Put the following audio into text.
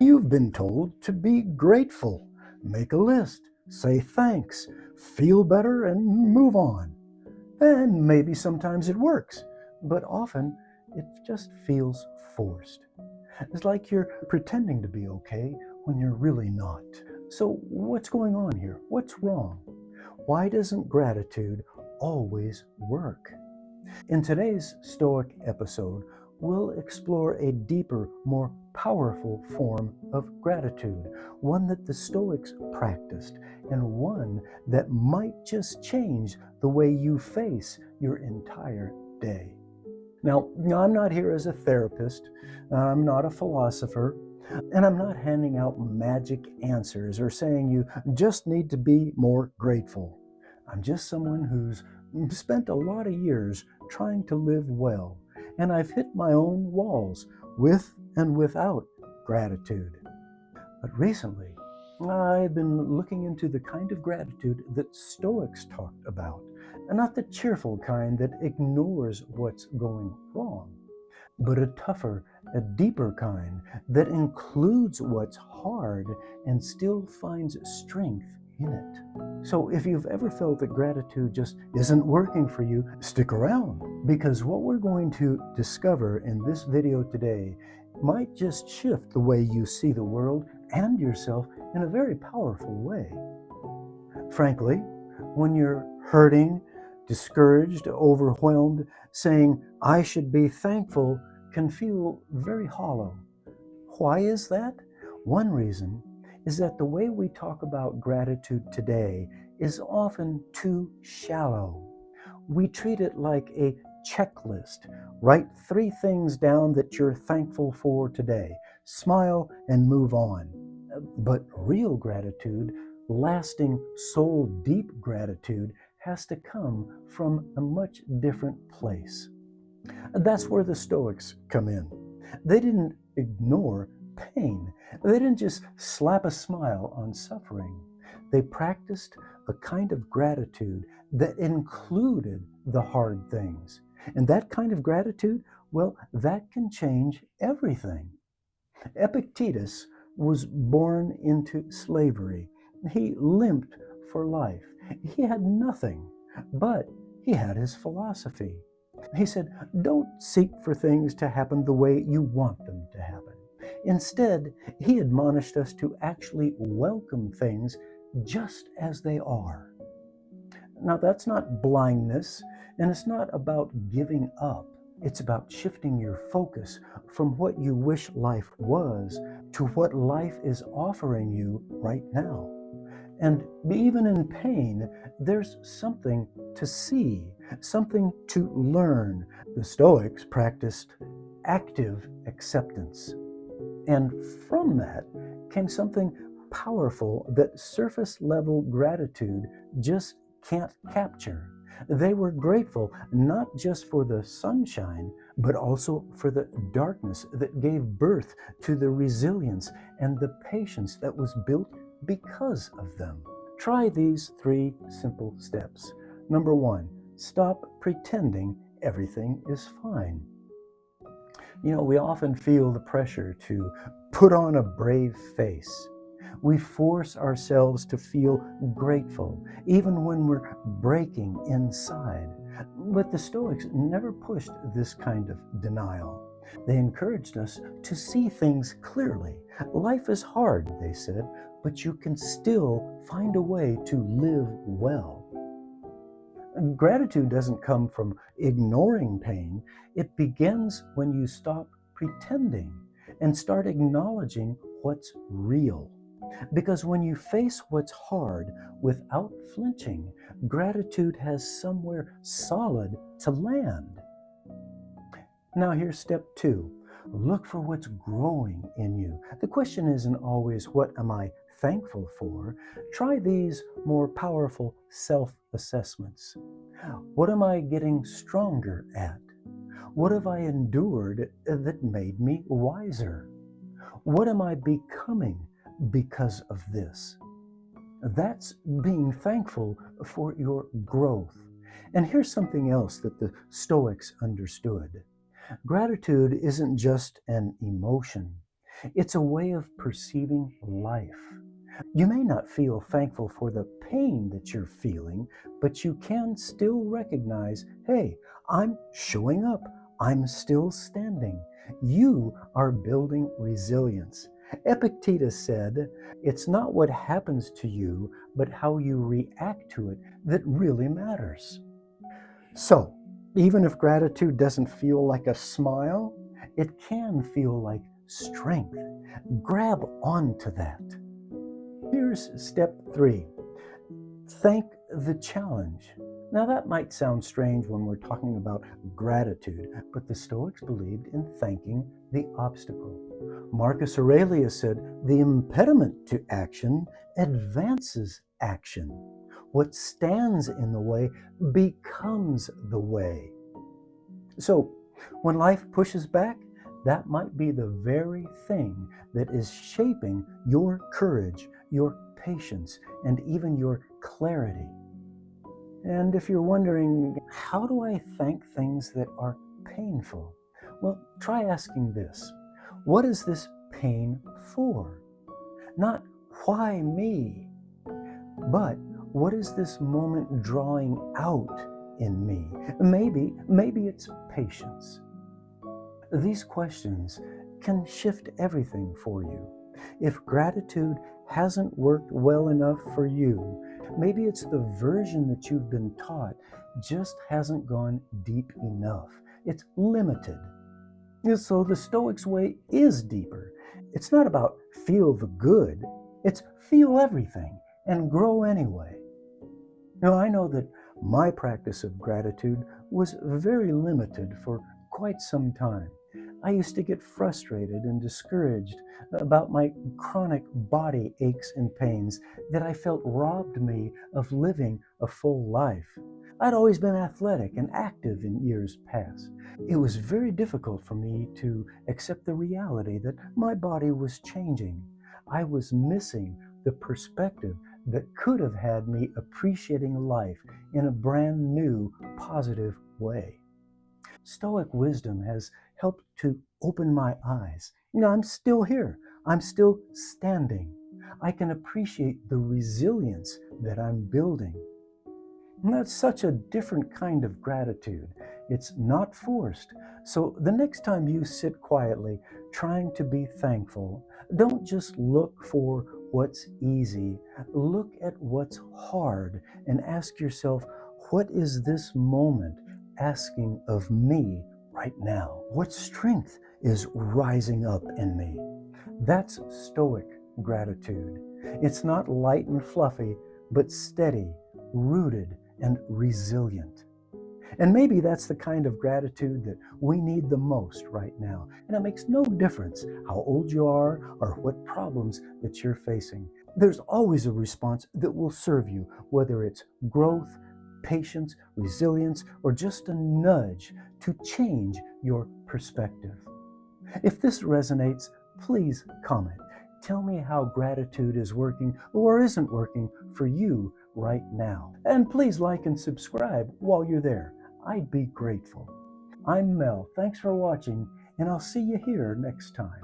You've been told to be grateful, make a list, say thanks, feel better, and move on. And maybe sometimes it works, but often it just feels forced. It's like you're pretending to be okay when you're really not. So, what's going on here? What's wrong? Why doesn't gratitude always work? In today's Stoic episode, we'll explore a deeper, more powerful form of gratitude, one that the Stoics practiced, and one that might just change the way you face your entire day. Now, I'm not here as a therapist, I'm not a philosopher, and I'm not handing out magic answers or saying you just need to be more grateful. I'm just someone who's spent a lot of years trying to live well, and I've hit my own walls with and without gratitude. But recently, I've been looking into the kind of gratitude that Stoics talked about, and not the cheerful kind that ignores what's going wrong, but a tougher, a deeper kind that includes what's hard and still finds strength in it. So if you've ever felt that gratitude just isn't working for you, stick around, because what we're going to discover in this video today might just shift the way you see the world and yourself in a very powerful way. Frankly, when you're hurting, discouraged, overwhelmed, saying, "I should be thankful," can feel very hollow. Why is that? One reason is that the way we talk about gratitude today is often too shallow. We treat it like a checklist. Write 3 things down that you're thankful for today. Smile and move on. But real gratitude, lasting, soul deep gratitude, has to come from a much different place. That's where the Stoics come in. They didn't ignore pain. They didn't just slap a smile on suffering. They practiced a kind of gratitude that included the hard things. And that kind of gratitude, well, that can change everything. Epictetus was born into slavery. He limped for life. He had nothing, but he had his philosophy. He said, don't seek for things to happen the way you want them to happen. Instead, he admonished us to actually welcome things just as they are. Now, that's not blindness, and it's not about giving up. It's about shifting your focus from what you wish life was to what life is offering you right now. And even in pain, there's something to see, something to learn. The Stoics practiced active acceptance. And from that came something powerful that surface level gratitude just can't capture. They were grateful not just for the sunshine, but also for the darkness that gave birth to the resilience and the patience that was built because of them. Try these 3 simple steps. Number 1, stop pretending everything is fine. We often feel the pressure to put on a brave face. We force ourselves to feel grateful, even when we're breaking inside. But the Stoics never pushed this kind of denial. They encouraged us to see things clearly. Life is hard, they said, but you can still find a way to live well. Gratitude doesn't come from ignoring pain. It begins when you stop pretending and start acknowledging what's real. Because when you face what's hard without flinching, gratitude has somewhere solid to land. Now here's step 2. Look for what's growing in you. The question isn't always, what am I thankful for? Try these more powerful self-assessments. What am I getting stronger at? What have I endured that made me wiser? What am I becoming because of this? That's being thankful for your growth. And here's something else that the Stoics understood. Gratitude isn't just an emotion. It's a way of perceiving life. You may not feel thankful for the pain that you're feeling, but you can still recognize, hey, I'm showing up. I'm still standing. You are building resilience. Epictetus said, it's not what happens to you, but how you react to it that really matters. So, even if gratitude doesn't feel like a smile, it can feel like strength. Grab onto that. Here's step 3. Thank the challenge. Now, that might sound strange when we're talking about gratitude, but the Stoics believed in thanking the obstacle. Marcus Aurelius said, the impediment to action advances action. What stands in the way becomes the way. So, when life pushes back, that might be the very thing that is shaping your courage, your patience, and even your clarity. And if you're wondering, how do I thank things that are painful? Well, try asking this. What is this pain for? Not why me, but what is this moment drawing out in me? Maybe it's patience. These questions can shift everything for you. If gratitude hasn't worked well enough for you, maybe it's the version that you've been taught just hasn't gone deep enough. It's limited. So the Stoics' way is deeper. It's not about feel the good, it's feel everything and grow anyway. Now, I know that my practice of gratitude was very limited for quite some time. I used to get frustrated and discouraged about my chronic body aches and pains that I felt robbed me of living a full life. I'd always been athletic and active in years past. It was very difficult for me to accept the reality that my body was changing. I was missing the perspective that could have had me appreciating life in a brand new, positive way. Stoic wisdom has helped to open my eyes. I'm still here. I'm still standing. I can appreciate the resilience that I'm building. And that's such a different kind of gratitude. It's not forced. So the next time you sit quietly trying to be thankful, don't just look for what's easy. Look at what's hard and ask yourself, what is this moment asking of me right now? What strength is rising up in me? That's Stoic gratitude. It's not light and fluffy, but steady, rooted, and resilient. And maybe that's the kind of gratitude that we need the most right now. And it makes no difference how old you are or what problems that you're facing. There's always a response that will serve you, whether it's growth, patience, resilience, or just a nudge to change your perspective. If this resonates, please comment. Tell me how gratitude is working or isn't working for you right now. And please like and subscribe while you're there. I'd be grateful. I'm Mel. Thanks for watching, and I'll see you here next time.